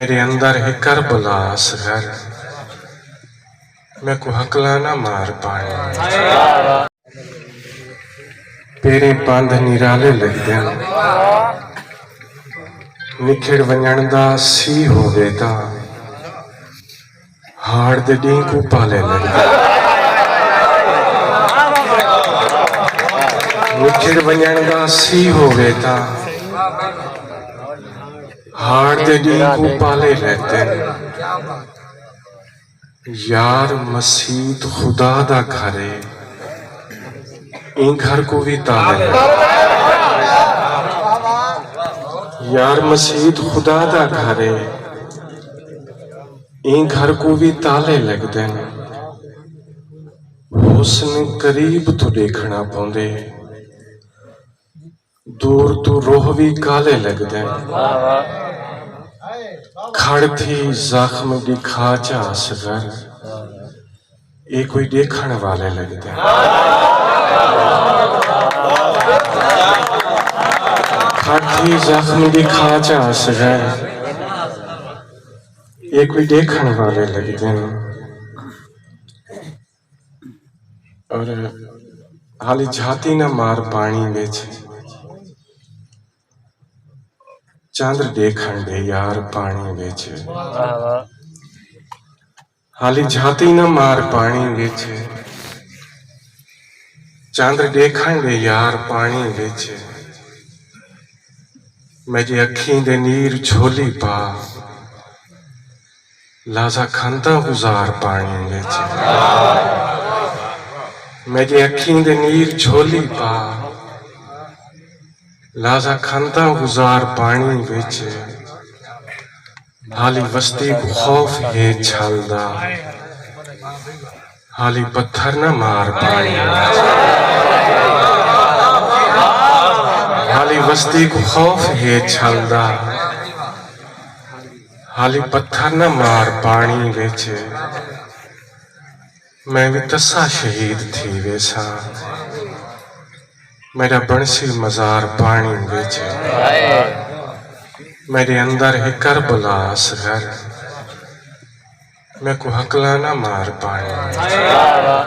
मेरे अंदर है करबला असगर, मैं को हकला ना मार पाए। पेरे पंध निराले लगदे निखिड़ वञण दा सी होवे ता हाड़ दे डी को पाले लगदे। निखिड़ वञण दा सी होवे ता हाड़ दे डी को पाले लगदे। यार मसीद खुदा दा घरे इन घर को भी ताले। यार मसीद खुदा दा घरे इन घर को भी ताले लगदे। हुस्न करीब तो देखना पौंदे, दूर तो रोह भी काले लगदे। खड़ थी जख्म दिखा चा असगर, ये कोई देखण वाले लगदे। खड़ थी जख्म दिखा चा असगर, ये कोई देखण वाले लगदे। और हाली झाती न मार पानी विच चंद्र देखण दे यार पानी विच। हाली झाती न मार पानी विच चंद्र देखण दे यार पानी विच। मेरी अखीं दे नीर झोली पा लाजा खंदा गुजार पानी विच। मेरी अखीं दे नीर झोली पा लाजा खंदा गुजार पानी विच। हाली वस्ती को खौफ है छलदा, हाली पत्थर न मार पानी। हाली वस्ती को खौफ है छलदा, हाली पत्थर न मार पानी विच। मैं भी तस्सा शहीद थी वैसा, मेरा बंसी मजार पानी विच। मेरे अंदर है करबला असगर, मैं को हकला ना मार पाए।